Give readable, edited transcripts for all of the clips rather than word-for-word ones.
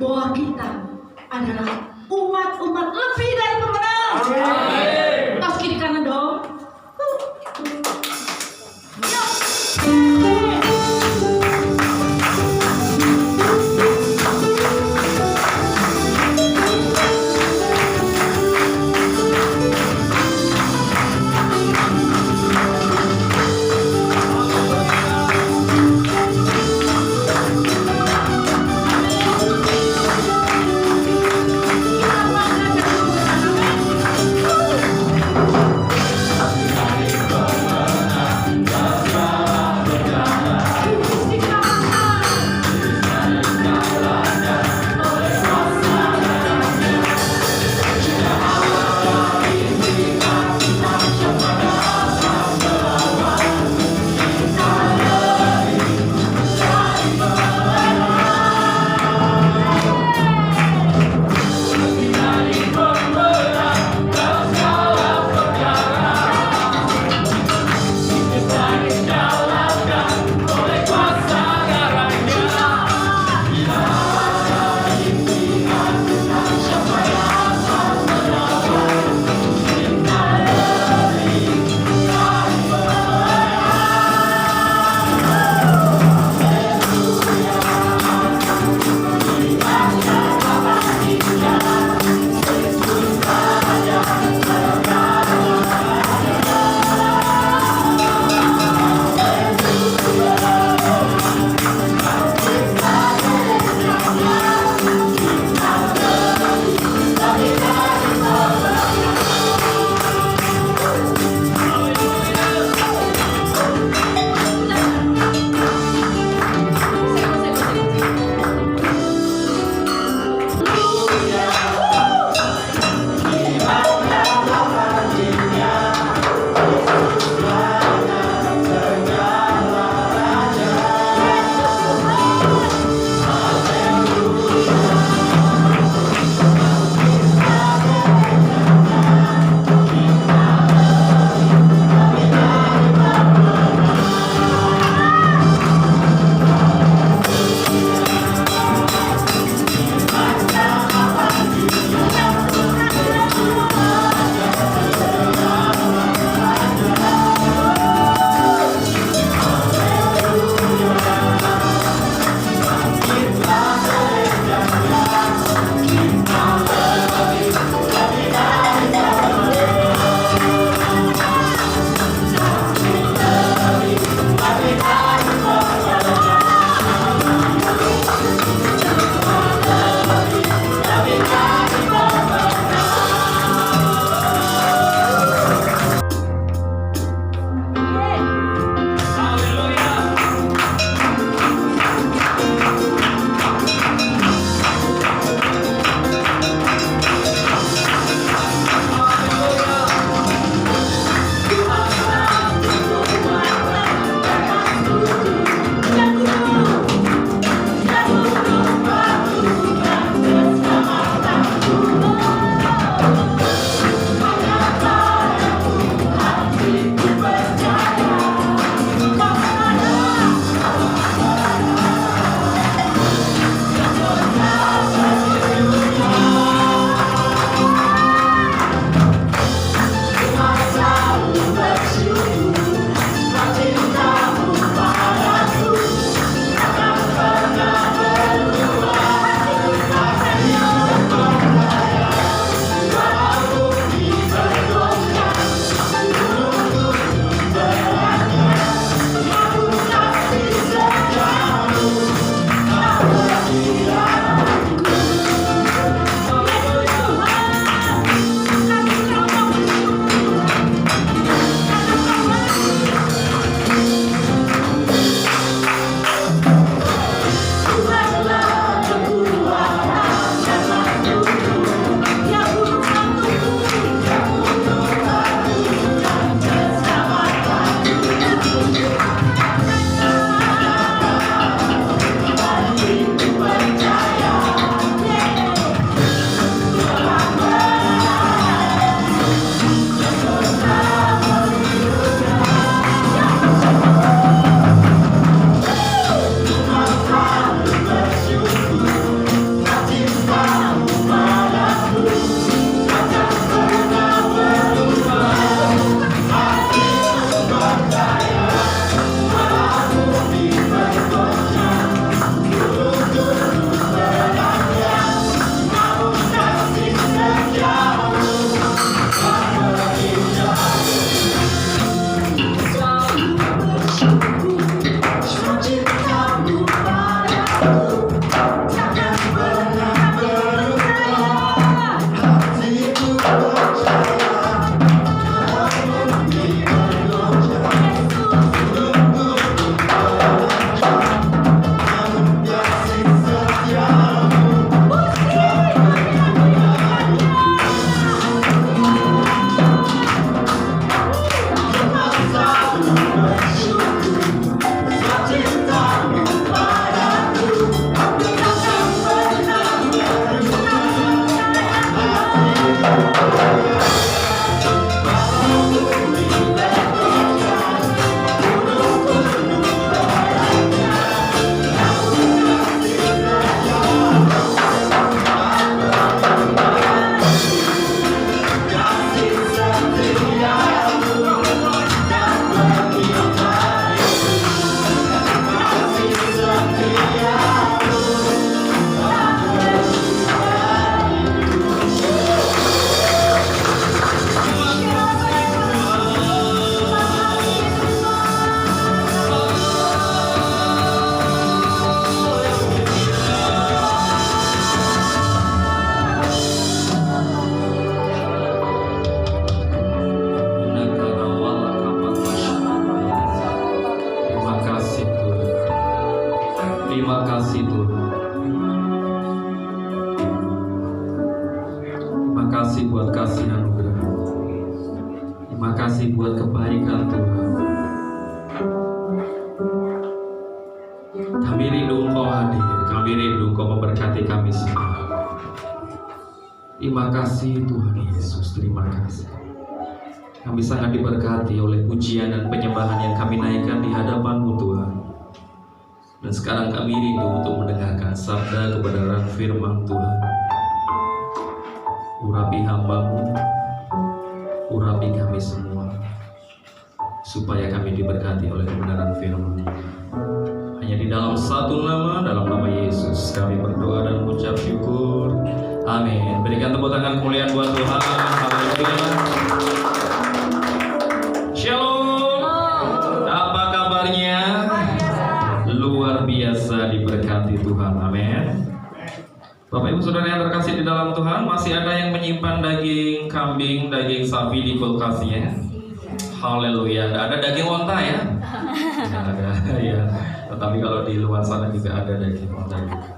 bahwa kita adalah umat-umat lebih dari pemenang. Tas kiri kanan dong. Terima kasih Tuhan. Terima kasih buat kasih anugerah. Terima kasih buat kebaikan Tuhan. Kami rindu Engkau hadir, kami rindu Engkau memberkati kami semua. Terima kasih Tuhan Yesus, terima kasih. Kami sangat diberkati oleh pujian dan penyembahan yang kami naikkan di hadapan-Mu Tuhan. Dan sekarang kami rindu untuk mendengarkan sabda kebenaran firman Tuhan. Urapi hamba-Mu, urapi kami semua, supaya kami diberkati oleh kebenaran firman-Mu. Hanya di dalam satu nama, dalam nama Yesus, kami berdoa dan mengucap syukur. Amin. Berikan tepuk tangan kemuliaan buat Tuhan. Haleluya. Shalom. Apa kabarnya? Luar biasa diberkati Tuhan. Amin. Bapak Ibu Saudara yang terkasih di dalam Tuhan, masih ada yang menyimpan daging kambing, daging sapi di kulkasnya? Haleluya. Ada daging onta ya? Tidak ada ya. Tetapi kalau di luar sana juga ada daging onta juga.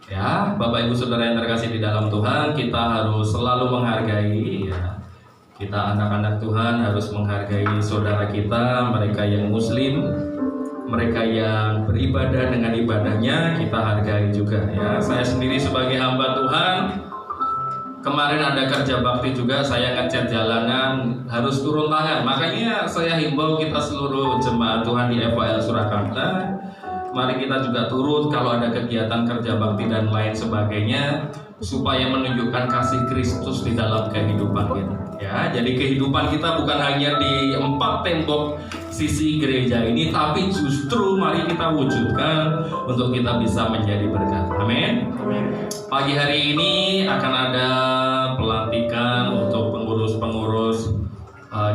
Ya, Bapak Ibu Saudara yang terkasih di dalam Tuhan, kita harus selalu menghargai ya. Kita anak-anak Tuhan harus menghargai saudara kita, mereka yang muslim, mereka yang beribadah dengan ibadahnya, kita hargai juga ya. Saya sendiri sebagai hamba Tuhan, kemarin ada kerja bakti juga, saya ngecat jalanan, harus turun tangan. Makanya saya himbau kita seluruh jemaat Tuhan di FAL Surakarta, mari kita juga turut kalau ada kegiatan kerja bakti dan lain sebagainya, supaya menunjukkan kasih Kristus di dalam kehidupan kita. Ya, jadi kehidupan kita bukan hanya di 4 tembok sisi gereja ini, tapi justru mari kita wujudkan untuk kita bisa menjadi berkat. Amin. Pagi hari ini akan ada pelantikan untuk pengurus-pengurus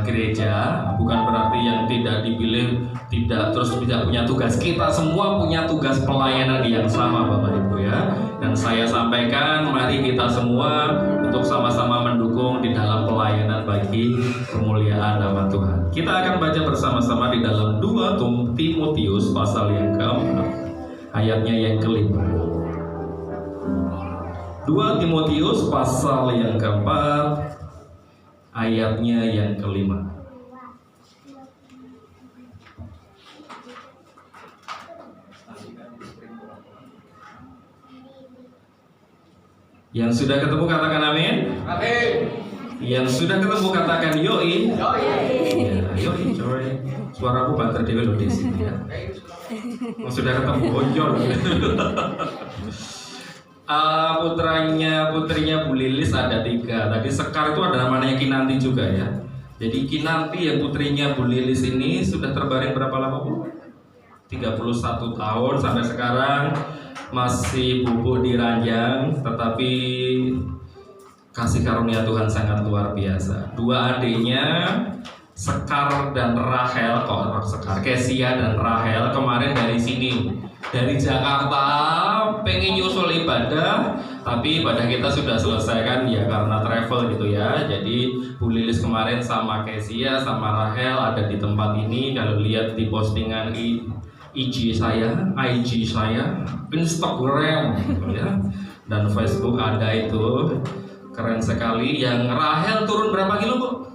gereja. Bukan berarti yang tidak dipilih tidak terus tidak punya tugas. Kita semua punya tugas pelayanan yang sama, Bapak Ibu ya. Dan saya sampaikan, mari kita semua untuk sama-sama mendukung di dalam pelayanan bagi kemuliaan nama Tuhan. Kita akan baca bersama-sama di dalam 2 Timotius pasal yang ke-4, ayatnya yang ke-5. 2 Timotius pasal yang ke-4, ayatnya yang ke-5. Yang sudah ketemu katakan amin. Amin. Yang sudah ketemu katakan yoi. Yoi. Ya, yoi, coy. Suaraku banter dewe loh di sini ya. Sudah ketemu ojol. Putrinya Bu Lilis ada 3. Tadi Sekar itu ada namanya Kinanti juga ya. Jadi Kinanti yang putrinya Bu Lilis ini sudah terbaring berapa lama Bu? 31 tahun sampai sekarang masih bubuk di ranjang, tetapi kasih karunia Tuhan sangat luar biasa. 2 adiknya Sekar dan Rahel, Kesia dan Rahel kemarin dari sini, dari Jakarta, pengen nyusul ibadah, tapi ibadah kita sudah selesai kan ya karena travel gitu ya. Jadi Bu Lilis kemarin sama Kesia sama Rahel ada di tempat ini. Kalau lihat di postingan IG saya, Instagram gitu ya, dan Facebook ada itu, keren sekali. Yang Rahel turun berapa kilo Bu?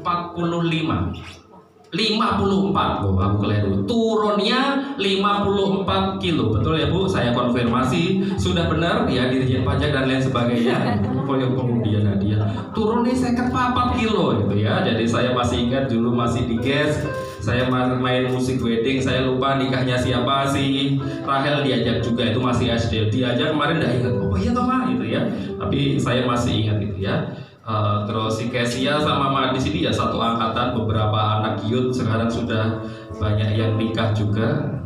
54 Bu, aku keliru. Turunnya 54 kilo, betul ya Bu? Saya konfirmasi, sudah benar ya Dirjen Pajak dan lain sebagainya. Kemudian dia turunnya 54 kilo gitu ya. Jadi saya masih ingat dulu masih di GES, saya main musik wedding, saya lupa nikahnya siapa sih. Rahel diajak juga, itu masih SD. Diajak kemarin nggak ingat, oh iya toh Ma gitu ya. Tapi saya masih ingat itu ya. Terus si Kesia sama Ma di sini ya satu angkatan, beberapa anak youth sekarang sudah banyak yang nikah juga.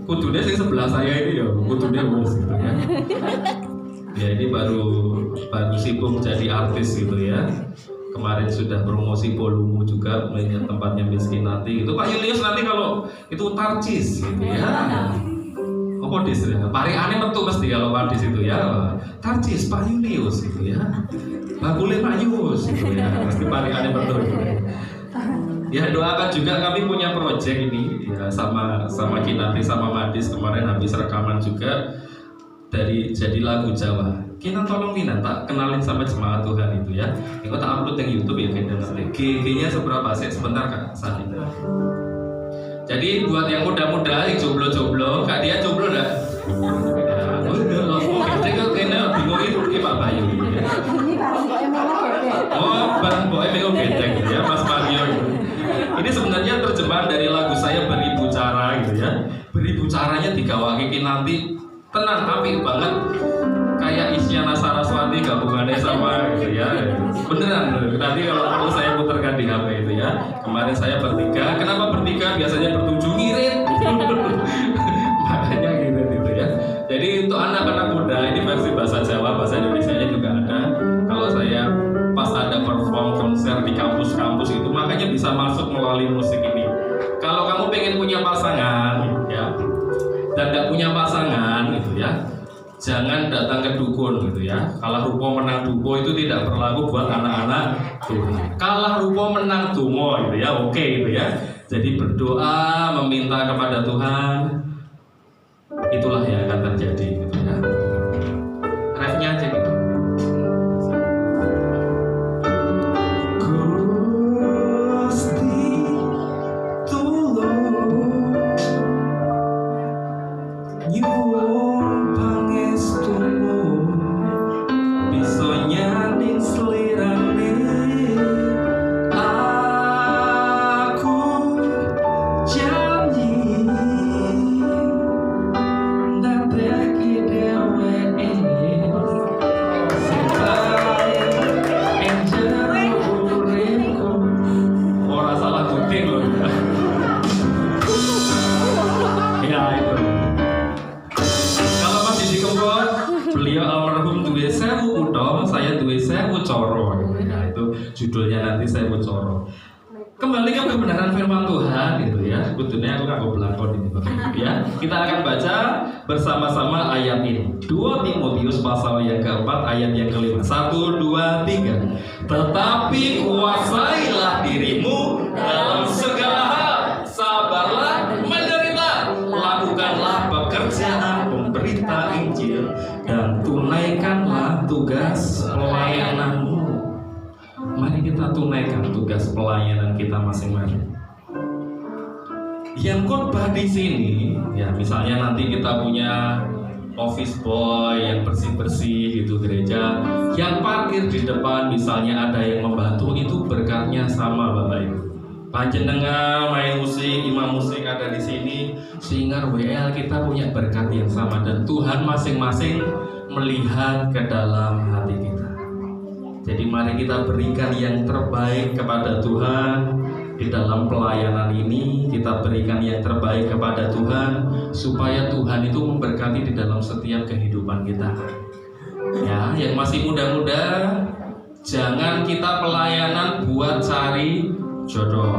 Kutunya sih sebelah saya ini ya, kutunya bos gitu ya. Ya ini baru sibuk jadi artis gitu ya. Kemarin sudah promosi Polumu juga, melihat tempatnya miskin nanti itu Pak Julius nanti kalau itu tarcis gitu ya. Apa dis ya? Pari aneh metu mesti kalau Pak dis itu ya. Tarcis Pak Julius gitu ya. bakule Mayus gitu ya, pasti palingannya betul gitu. Ya doakan juga, kami punya project ini ya sama Kinanti sama Madis kemarin habis rekaman juga dari jadi lagu Jawa. Kita tolong Kinan tak kenalin sama jemaat Tuhan itu ya. Ini tak upload di YouTube ya kita nanti. GG-nya seberapa sih? Sebentar Kak Sani. Jadi buat yang muda-muda, yang jomblo-jomblo, Kak dia jomblo enggak? Ya, udah, kok kena bingung itu Pak Bayu. Oh, Bang Boy bingung gedeng ya, Mas Mario. Ini sebenarnya terjemahan dari lagu saya Beribu Cara gitu ya. Beribu caranya digawake nanti tenang apik banget. Kayak Isyana Saraswati gabungannya sama gitu ya. Beneran, nanti kalau perlu saya putarkan di HP itu ya. Kemarin saya bertiga, kenapa bertiga? Biasanya bertujuh ngirit. Makanya gitu ya. Jadi untuk anak-anak muda ini versi bahasa Jawa, bahasa Indonesianya juga ada. Kalau saya pas ada perform konser di kampus-kampus itu, makanya bisa masuk melalui musik ini. Kalau kamu pengen punya pasangan ya, dan tidak punya pasangan gitu ya, jangan datang ke dukun gitu ya. Kalah rupa menang dupo itu tidak berlaku buat anak-anak Tuhan. Kalah rupa menang dumo gitu ya, oke gitu ya. Jadi berdoa meminta kepada Tuhan, itulah yang akan terjadi gitu ya. Refnya aja gitu. Judulnya nanti saya bocor. Kembali ke kebenaran firman Tuhan gitu ya. Sebetulnya aku nggak belakon ini Bapak ya. Kita akan baca bersama-sama ayat ini. 2 Timotius pasal yang keempat ayat yang kelima. 1, 2, 3. Tetapi kuasailah dirimu dalam segala hal. Sabarlah menderita. Lakukanlah pekerjaan pemberita Injil dan tunaikanlah tugas pelayananmu. Mari kita tunaikan tugas pelayanan kita masing-masing. Yang khotbah di sini, ya misalnya nanti kita punya office boy yang bersih-bersih gitu gereja, yang parkir di depan misalnya ada yang membantu, itu berkatnya sama Bapak Ibu. Panjenengan main musik, imam musik ada di sini, singer WL kita punya berkat yang sama dan Tuhan masing-masing melihat ke dalam hati kita. Jadi mari kita berikan yang terbaik kepada Tuhan di dalam pelayanan ini. Kita berikan yang terbaik kepada Tuhan supaya Tuhan itu memberkati di dalam setiap kehidupan kita. Ya, yang masih muda-muda, jangan kita pelayanan buat cari jodoh.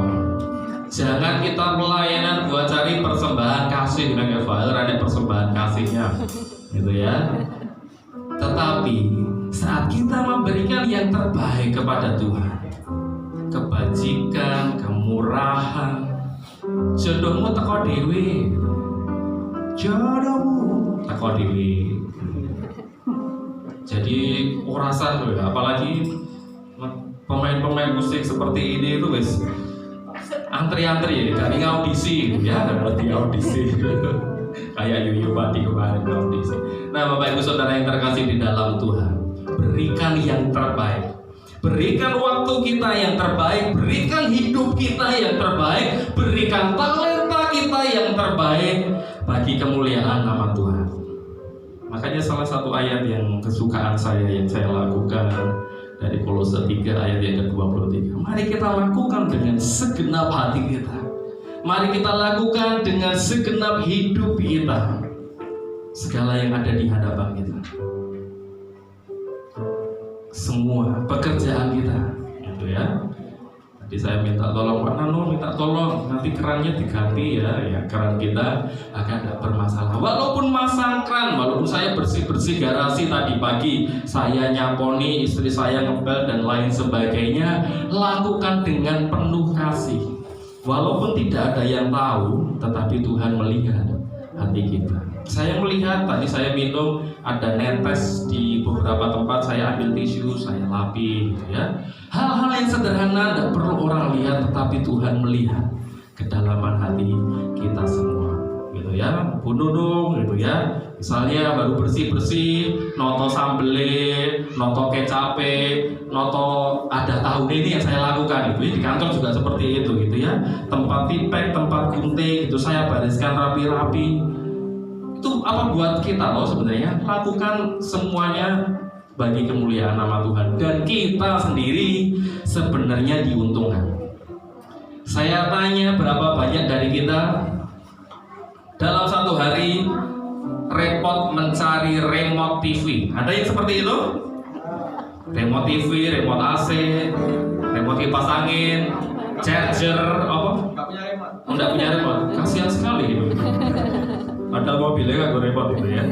Jangan kita pelayanan buat cari persembahan kasih, dengan ada persembahan kasihnya, gitu ya. Tetapi saat kita memberikan yang terbaik kepada Tuhan, kebajikan, kemurahan, jodohmu teko dewe, jodohmu teko dewe. Jadi urasan loh, apalagi pemain-pemain musik seperti ini itu wes antri-antri ya, dari audisi ya, berarti audisi. Kayak Yuyu Padi kemarin audisi. Nah Bapak Ibu Saudara yang terkasih di dalam Tuhan, berikan yang terbaik, berikan waktu kita yang terbaik, berikan hidup kita yang terbaik, berikan talenta kita yang terbaik bagi kemuliaan nama Tuhan. Makanya salah satu ayat yang kesukaan saya yang saya lakukan dari Kolose 3 ayat yang ke-23. Mari kita lakukan dengan segenap hati kita. Mari kita lakukan dengan segenap hidup kita. Segala yang ada di hadapan kita, semua pekerjaan kita, gitu ya. Jadi saya minta tolong, Pak Nano minta tolong nanti kerannya diganti ya keran kita agak tidak bermasalah. Walaupun masang keran, walaupun saya bersih-bersih garasi tadi pagi, saya nyaponi, istri saya ngepel dan lain sebagainya, lakukan dengan penuh kasih. Walaupun tidak ada yang tahu, tetapi Tuhan melihat hati kita. Saya melihat tadi saya minum ada netes di beberapa tempat, saya ambil tisu, saya lapi gitu ya. Hal-hal yang sederhana tidak perlu orang lihat, tetapi Tuhan melihat kedalaman hati kita semua gitu ya. Bu Nunung gitu ya, misalnya baru bersih-bersih, noto sambele, noto kecape, noto ada tahu ini yang saya lakukan itu. Di kantor juga seperti itu gitu ya. Tempat tipek, tempat gunting itu saya bariskan rapi-rapi. Itu apa buat kita loh sebenarnya, lakukan semuanya bagi kemuliaan nama Tuhan, dan kita sendiri sebenarnya diuntungkan. Saya tanya, berapa banyak dari kita dalam satu hari repot mencari remote TV? Ada yang seperti itu? Remote TV, remote AC, remote kipas angin, charger, apa? Enggak punya remote. Kasihan sekali itu. Padahal mobilnya nggak repot gitu ya.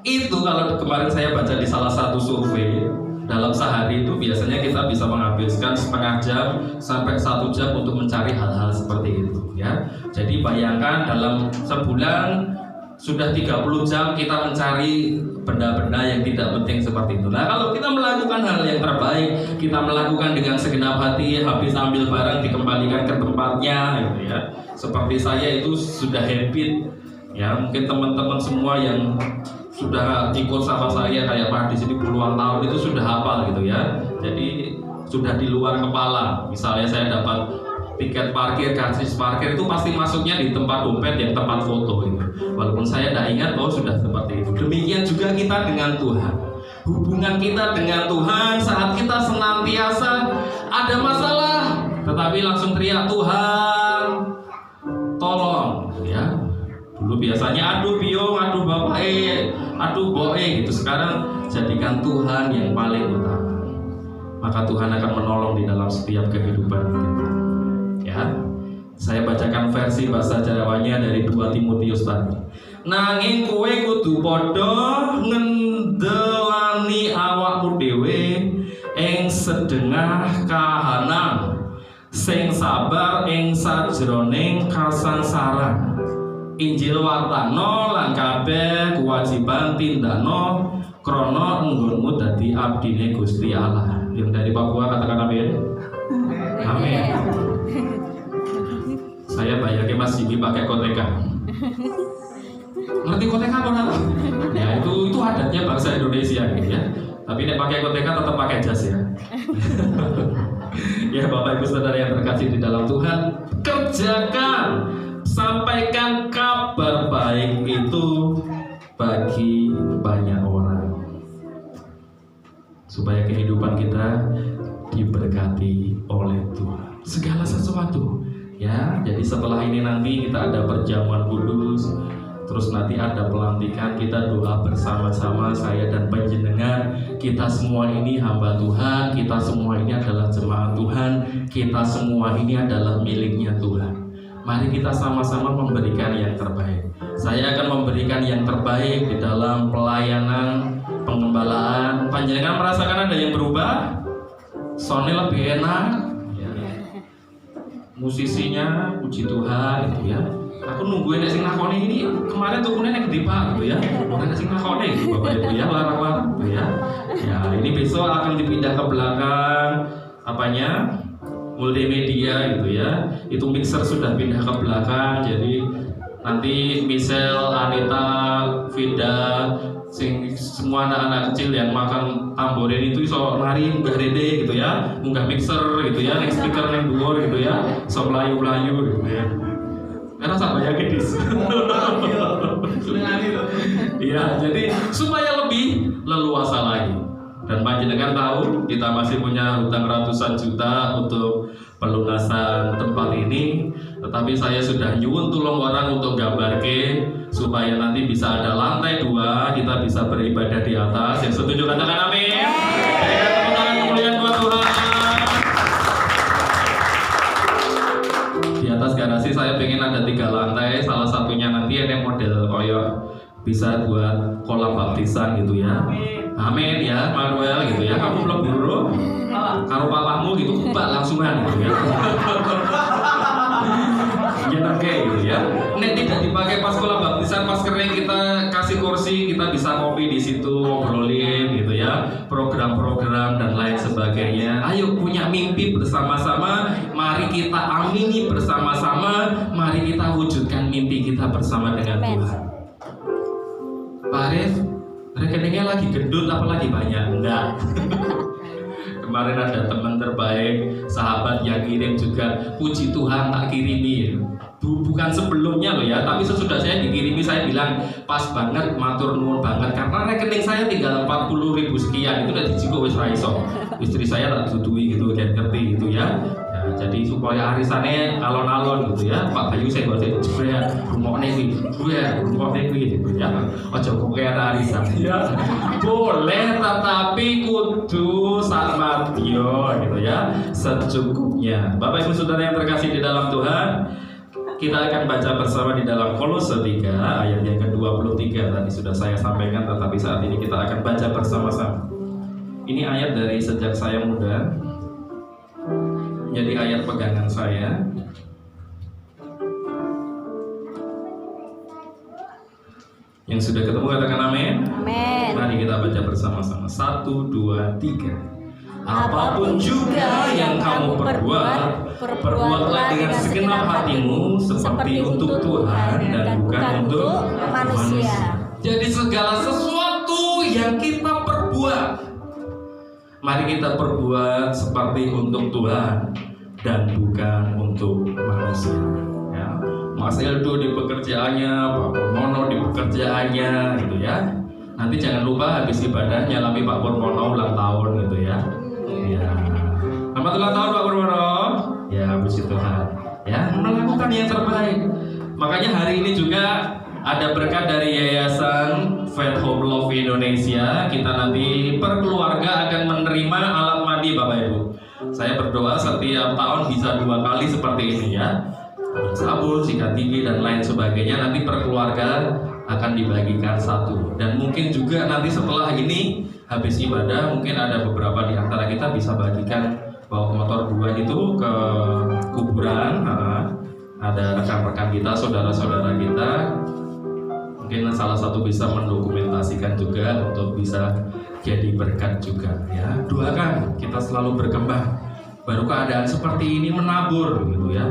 Itu kalau kemarin saya baca di salah satu survei, dalam sehari itu biasanya kita bisa menghabiskan setengah jam sampai 1 jam untuk mencari hal-hal seperti itu ya. Jadi bayangkan dalam sebulan sudah 30 jam kita mencari benda-benda yang tidak penting seperti itu. Nah, kalau kita melakukan hal yang terbaik, kita melakukan dengan segenap hati, habis ambil barang dikembalikan ke tempatnya gitu ya. Seperti saya itu sudah habit ya, mungkin teman-teman semua yang sudah ikut sama saya kayak Pak di sini puluhan tahun itu sudah hafal gitu ya. Jadi sudah di luar kepala. Misalnya saya dapat tiket parkir, karcis parkir itu pasti masuknya di tempat dompet yang tempat foto itu. Walaupun saya tidak ingat, sudah seperti itu. Demikian juga kita dengan Tuhan. Hubungan kita dengan Tuhan saat kita senantiasa ada masalah, tetapi langsung teriak Tuhan, tolong ya. Dulu biasanya aduh biong, aduh bapak aduh boe gitu. Sekarang jadikan Tuhan yang paling utama. Maka Tuhan akan menolong di dalam setiap kehidupan kita. Ya. Saya bacakan versi bahasa Jawanya dari 2 Timotius tadi. Nanging kowe kudu padha ngendelani awakmu dhewe ing sedengah kahanan, sing sabar ing sajroning kasangsaran. Injil wartano lan kabeh kewajiban tindakno krana enggonmu dadi abdine Gusti Allah. Yang dari Papua katakan amin. Amin. Saya bayangin Mas Jimmy pakai koteka. Ngerti koteka apa? Ya itu adatnya bangsa Indonesia gitu ya. Tapi nek pakai koteka tetap pakai jas ya. Ya Bapak Ibu Saudara yang terkasih di dalam Tuhan, kerjakan, sampaikan kabar baik itu bagi banyak orang, supaya kehidupan kita diberkati oleh Tuhan. Segala sesuatu. Ya, jadi setelah ini nanti kita ada perjamuan kudus, terus nanti ada pelantikan, kita doa bersama-sama saya dan panjenengan. Kita semua ini hamba Tuhan, kita semua ini adalah jemaat Tuhan, kita semua ini adalah miliknya Tuhan. Mari kita sama-sama memberikan yang terbaik. Saya akan memberikan yang terbaik di dalam pelayanan pengembalaan. Panjenengan merasakan ada yang berubah? Soundnya lebih enak. Musisinya puji Tuhan gitu ya. Aku nungguin sing nakoni ini kemarin tuh kunen yang gede Pak gitu ya. Bukan sing nakoni gitu Bapak Ibu ya, larang-larang gitu ya. Ya, ini besok akan dipindah ke belakang apanya? Multimedia gitu ya. Itu mixer sudah pindah ke belakang, jadi nanti Michelle, Anita, Vida, semua anak-anak kecil yang makan tamborin itu iso nari munggah rede gitu ya, munggah mixer gitu ya, next speaker yang dhuwur gitu ya, iso melayu-melayu gitu ya. Karena sama ya kidis. Iya, jadi supaya lebih leluasa lagi. Dan panjenengan tahu kita masih punya hutang ratusan juta untuk pelunasan tempat ini, tetapi saya sudah nyuwun tulung orang untuk gambarke supaya nanti bisa ada lantai 2, kita bisa beribadah di atas. Yang setuju katakan amin. Tepuk tangan kemuliaan buat Tuhan. bisa buat kolam baptisan gitu ya. Amin ya, Manuel gitu ya. Kamu belum buru, kalau papamu gitu kubak langsungan gitu ya. Oke gitu ya. Nek tidak dipakai pas kolam baptisan, pas kering kita kasih kursi, kita bisa ngopi di situ, ngobrolin gitu ya, program-program dan lain sebagainya. Ayo punya mimpi bersama-sama, mari kita amini bersama-sama, mari kita wujudkan mimpi kita bersama dengan Tuhan. Pak Arif, rekeningnya lagi gendut apalagi banyak? Enggak. Kemarin ada teman terbaik, sahabat yang kirim juga, puji Tuhan tak kirimi. Bukan sebelumnya loh ya, tapi sesudah saya dikirimi saya bilang pas banget, matur nuwun banget, karena rekening saya tinggal 40.000 sekian, itu udah dijiko wis ra iso. Istri saya tak dudui gitu, dan ngerti gitu ya. Ya, jadi supaya arisannya alon-alon gitu ya, Pak Bayu saya gak jebret rumokne iki, rumokne iki gitu ya. Ojo kok kayak arisan. Ya. Boleh tetapi kudu sakmadyo gitu ya, secukupnya. Bapak Ibu Saudara yang terkasih di dalam Tuhan, kita akan baca bersama di dalam Kolose 3 ayat yang ke-23. Tadi sudah saya sampaikan, tetapi saat ini kita akan baca bersama-sama. Ini ayat dari sejak saya muda, jadi ayat pegangan saya. Yang sudah ketemu katakan amin. Amin. Mari kita baca bersama-sama. 1, 2, 3. Apapun juga yang kamu perbuatlah dengan segenap hatimu seperti untuk Tuhan dan bukan untuk manusia. Jadi segala sesuatu yang kita perbuat, mari kita perbuat seperti untuk Tuhan dan bukan untuk manusia. Ya. Mas Eldo di pekerjaannya, Pak Purmono di pekerjaannya, gitu ya. Nanti jangan lupa habis ibadah nyalami Pak Purmono ulang tahun gitu ya. Ya. Selamat ulang tahun Pak Purwono. Ya, puji Tuhan. Ya, melakukan yang terbaik. Makanya hari ini juga ada berkat dari Yayasan Faith Hope Love Indonesia. Kita nanti per keluarga akan menerima alat mandi Bapak Ibu. Saya berdoa setiap tahun bisa 2 kali seperti ini ya. Sabun, sikat gigi dan lain sebagainya. Nanti per keluarga akan dibagikan 1. Dan mungkin juga nanti setelah ini habis ibadah mungkin ada beberapa di antara kita bisa bagikan bawa motor 2 itu ke kuburan. Ada rekan-rekan kita, saudara-saudara kita, mungkin salah satu bisa mendokumentasikan juga untuk bisa jadi berkat juga ya. Doakan kita selalu berkembang, baru keadaan seperti ini menabur gitu ya.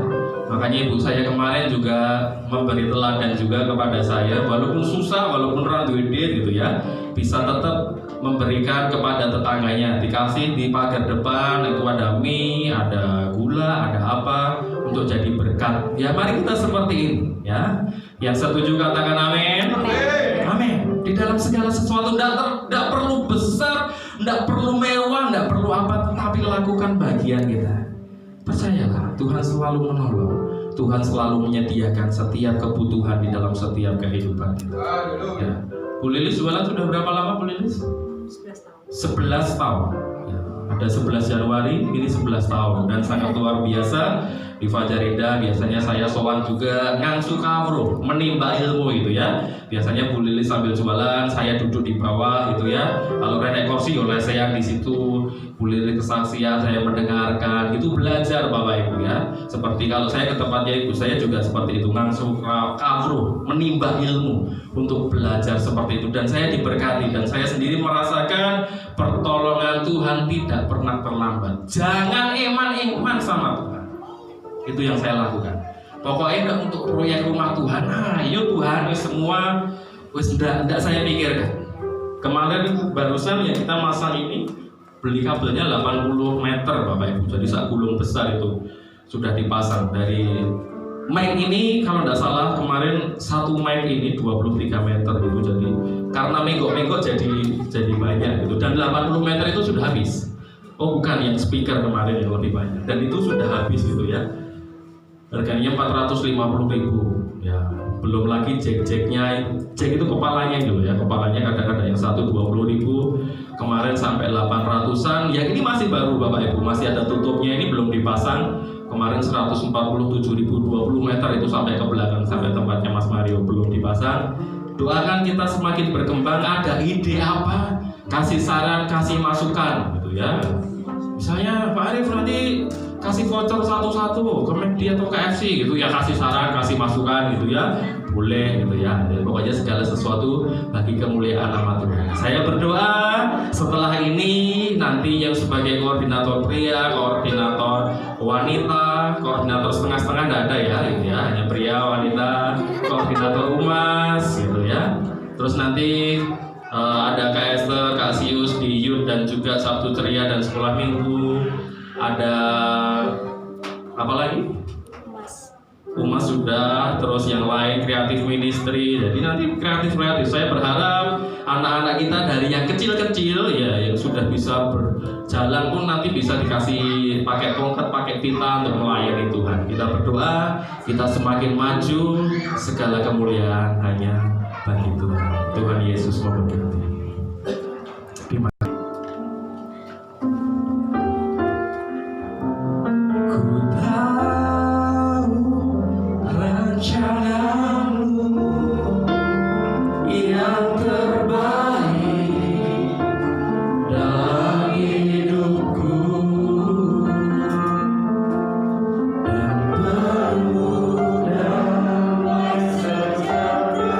Makanya ibu saya kemarin juga memberi teladan juga kepada saya, walaupun susah, walaupun randuide gitu ya, bisa tetap memberikan kepada tetangganya. Dikasih di pagar depan itu ada mie, ada gula, ada apa untuk jadi berkat. Ya mari kita seperti ini ya. Yang setuju katakan amin. Amin. Di dalam segala sesuatu tidak perlu besar, tidak perlu mewah, tidak perlu apa, tetapi lakukan bagian kita. Percayalah, Tuhan selalu menolong. Tuhan selalu menyediakan setiap kebutuhan di dalam setiap kehidupan kita. Ya. Bu Lilis jualan sudah berapa lama Bu Lilis? 11 tahun. Ya. Ada 11 Januari, ini 11 tahun dan sangat luar biasa. Di Fajarida biasanya saya sowan juga ngangsu kawruh, menimba ilmu itu ya. Biasanya Bu Lilis sambil jualan, saya duduk di bawah itu ya. Kalau renek kursi oleh saya di situ, Bu Lilis kesaksian, saya mendengarkan, itu belajar Bapak Ibu ya. Seperti kalau saya ke tempatnya ibu saya juga seperti itu, ngangsu kawruh, menimba ilmu untuk belajar seperti itu, dan saya diberkati dan saya sendiri merasakan pertolongan Tuhan tidak pernah terlambat. Jangan eman-eman sama Tuhan. Itu yang saya lakukan. Pokoknya enggak untuk proyek rumah Tuhan. Ayo Tuhan, semua enggak saya pikirkan. Kemarin barusan yang kita masang ini beli kabelnya 80 meter Bapak Ibu. Jadi sak gulung besar itu sudah dipasang. Dari mic ini kalau enggak salah kemarin satu mic ini 23 meter gitu. Jadi karena menggok-menggok jadi banyak gitu. Dan 80 meter itu sudah habis. Oh bukan, yang speaker kemarin yang lebih banyak. Dan itu sudah habis gitu ya. Harganya 450.000 ya, belum lagi jack-jacknya, jack itu kepalanya gitu ya, kepalanya kadang-kadang yang 120.000, kemarin sampai 800-an, ya ini masih baru Bapak Ibu, masih ada tutupnya, ini belum dipasang. Kemarin 147.000, 20 meter itu sampai ke belakang, sampai tempatnya Mas Mario belum dipasang. doakan kita semakin berkembang. Ada ide apa? Kasih saran, kasih masukan gitu ya. Misalnya Pak Arif nanti kasih voucher satu-satu ke McD atau KFC gitu ya, kasih saran, kasih masukan gitu ya, boleh gitu ya. Dan pokoknya segala sesuatu bagi kemuliaan nama Tuhan. Saya berdoa setelah ini nanti yang sebagai koordinator pria, koordinator wanita, koordinator setengah-setengah tidak ada ya, gitu ya, hanya pria, wanita, koordinator humas gitu ya. Terus nanti ada Kak Esther, Kak Sius di Youth dan juga Sabtu Ceria dan Sekolah Minggu. Ada apa lagi? Umas sudah, terus yang lain kreatif ministry. Jadi nanti kreatif. Saya berharap anak-anak kita dari yang kecil-kecil ya, yang sudah bisa berjalan pun nanti bisa dikasih pakai tongkat, pakai pita untuk melayani Tuhan. Kita berdoa, kita semakin maju, segala kemuliaan hanya bagi Tuhan. Tuhan Yesus memberkati. Terima kasih. Ku tahu rencanamu yang terbaik dalam hidupku, dan penuh damai sejahtera.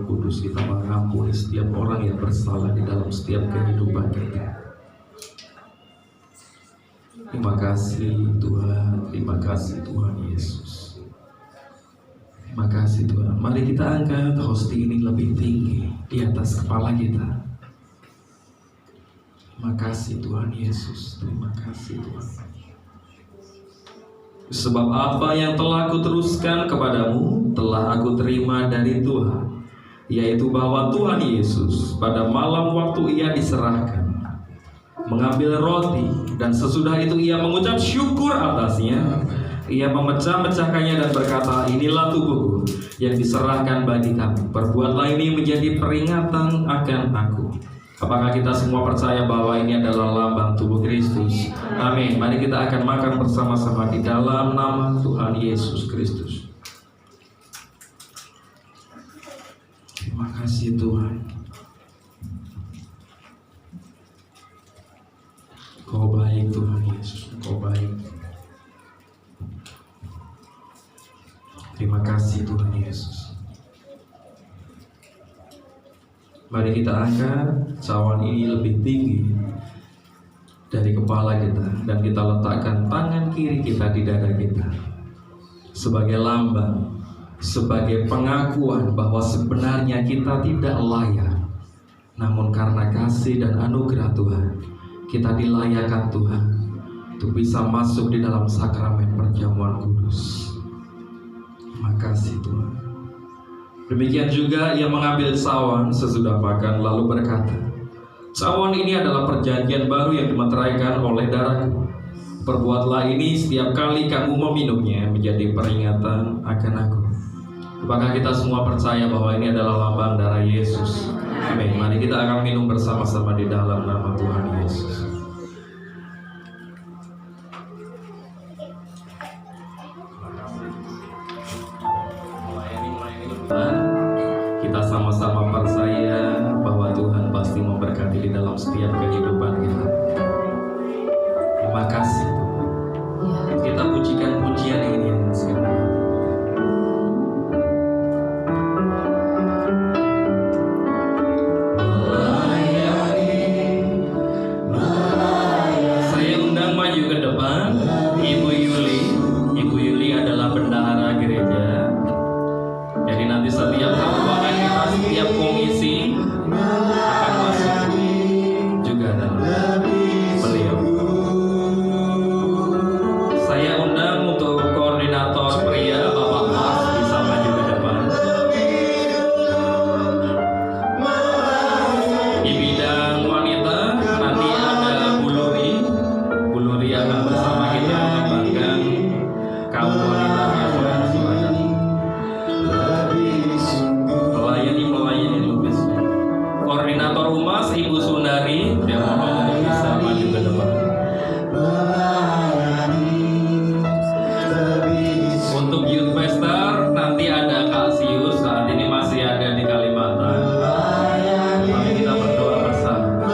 Kudus, kita mengampuni setiap orang yang bersalah di dalam setiap kehidupan kita. Terima kasih Tuhan, terima kasih Tuhan Yesus. Terima kasih Tuhan. Mari kita angkat hosti ini lebih tinggi di atas kepala kita. Terima kasih Tuhan Yesus, terima kasih Tuhan. Sebab apa yang telah aku teruskan kepadamu telah aku terima dari Tuhan, yaitu bahwa Tuhan Yesus pada malam waktu ia diserahkan mengambil roti, dan sesudah itu ia mengucap syukur atasnya. Ia memecah-mecahkannya dan berkata, inilah tubuhku yang diserahkan bagi kamu. Perbuatlah ini menjadi peringatan akan aku. Apakah kita semua percaya bahwa ini adalah lambang tubuh Kristus? Amin. Mari kita akan makan bersama-sama di dalam nama Tuhan Yesus Kristus. Terima kasih Tuhan. Kau baik Tuhan Yesus, Kau baik. Terima kasih Tuhan Yesus. Mari kita angkat cawan ini lebih tinggi dari kepala kita, dan kita letakkan tangan kiri kita di dada kita sebagai lambang, sebagai pengakuan bahwa sebenarnya kita tidak layak, namun karena kasih dan anugerah Tuhan, kita dilayakkan Tuhan untuk bisa masuk di dalam sakramen perjamuan kudus. Terima kasih Tuhan. Demikian juga ia mengambil cawan sesudah makan lalu berkata, cawan ini adalah perjanjian baru yang dimeteraikan oleh darahku. Perbuatlah ini setiap kali kamu meminumnya menjadi peringatan akan aku. Apakah kita semua percaya bahwa ini adalah lambang darah Yesus? Amin. Mari kita akan minum bersama-sama di dalam nama Tuhan Yesus. Kita sama-sama percaya bahwa Tuhan pasti memberkati di dalam setiap kehidupan kita. Terima kasih Tuhan. Kita pujikan pujian ini sekarang. Saya undang maju ke depan Ibu Yuli. Ibu Yuli adalah bendahara gereja. Jadi nanti setiap keuangan kita, setiap komisi akan masuk juga dalam beliau. Saya undang untuk koordinator pria Bapak Mas bisa maju ke depan. Di bidang wanita nanti ada Bu Luri. Bu Luri akan bersama kita mengembangkan kaum wanita yang silakan. Melayani lebih. Koordinator humas Ibu Sundari, dia mohon untuk bisa maju ke depan. Untuk youth pastor nanti ada Kak Sius, saat ini masih ada di Kalimantan. Mari kita berdoa bersama.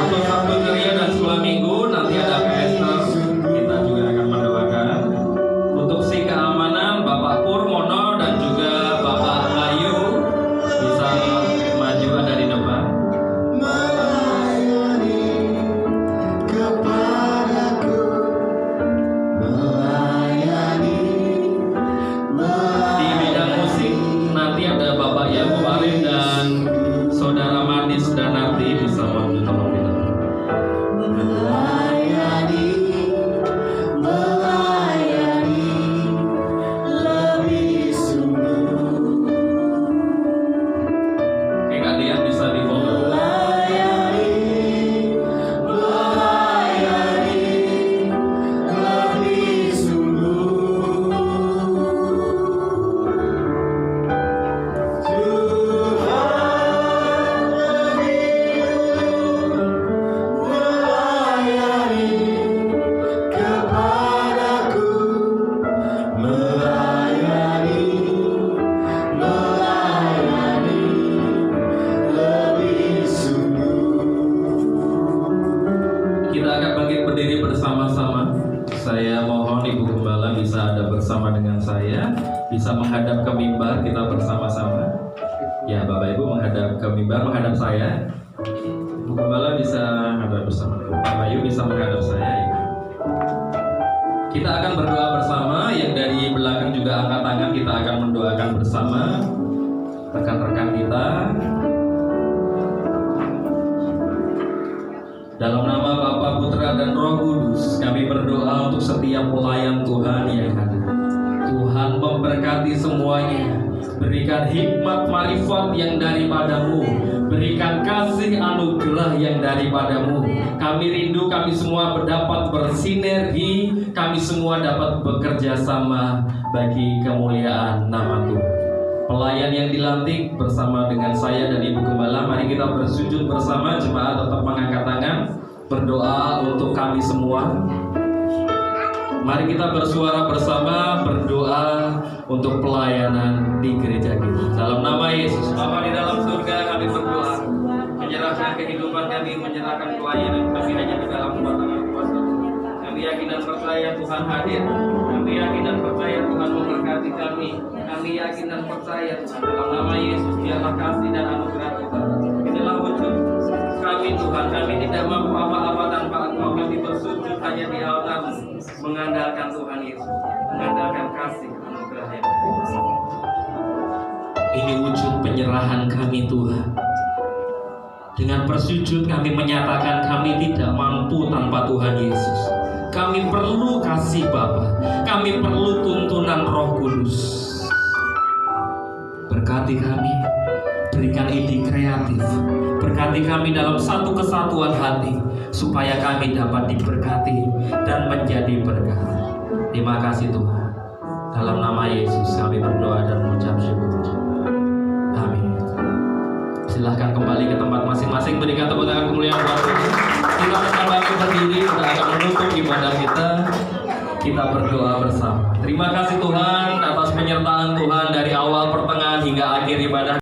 Untuk Sabtu Ceria dan sekolah minggu nanti ada pastor, kita juga akan mendoakan. Untuk si keamanan Bapak Purmono dan juga Bapak Ayu bisa maju ada di depan. Di bidang musik nanti ada Bapak Yakub Arif dan Saudara Manis dan Narti bisa maju tolong di depan. Oke, kalian bisa difoto. ya. Bu Gembala bisa menghadap bersama. Pak Bayu bisa menghadap saya ya. Kita akan berdoa bersama. Yang dari belakang juga angkat tangan. Kita akan mendoakan bersama rekan-rekan kita. Dalam nama Bapa, Putra, dan Roh Kudus, kami berdoa untuk setiap pelayan Tuhan yang ada. Tuhan memberkati semuanya. Berikan hikmat marifat yang daripadamu. Berikan kasih anugerah yang daripadamu. Kami rindu kami semua dapat bersinergi. Kami semua dapat bekerja sama bagi kemuliaan nama Tuhan. Pelayan yang dilantik bersama dengan saya dan Ibu Gembala, mari kita bersujud bersama. Jemaat tetap mengangkat tangan, berdoa untuk kami semua. Mari kita bersuara bersama, berdoa untuk pelayanan di gereja kita. Dalam nama Yesus, Bapa di dalam surga, kami berdoa, menyerahkan kehidupan kami, menyerahkan pelayanan kami hanya di dalam tangan kuasa. Kami yakin dan percaya Tuhan hadir. Kami yakin dan percaya Tuhan memberkati kami. Kami yakin dan percaya Tuhan, dalam nama Yesus, biarlah kasih dan anugerah Tuhan. Inilah wujud kami Tuhan. Kami tidak mampu apa-apa tanpa Engkau. Kami bersujud hanya di altar, mengandalkan Tuhan Yesus, mengandalkan kasih anugerah yang ada. Ini wujud penyerahan kami Tuhan. Dengan bersujud kami menyatakan kami tidak mampu tanpa Tuhan Yesus. Kami perlu kasih Bapa. Kami perlu tuntunan Roh Kudus. Berkati kami, berikan ide kreatif. Berkati kami dalam satu kesatuan hati, supaya kami dapat diberkati dan menjadi berkat. Terima kasih Tuhan. Dalam nama Yesus kami berdoa dan mengucap syukur. Amin. Silahkan kembali ke tempat masing-masing. Berikan tepuk tangan kemuliaan buat Tuhan. Kita tetap bangkit berdiri. Kita akan menutup ibadah kita. Kita berdoa bersama. Terima kasih Tuhan.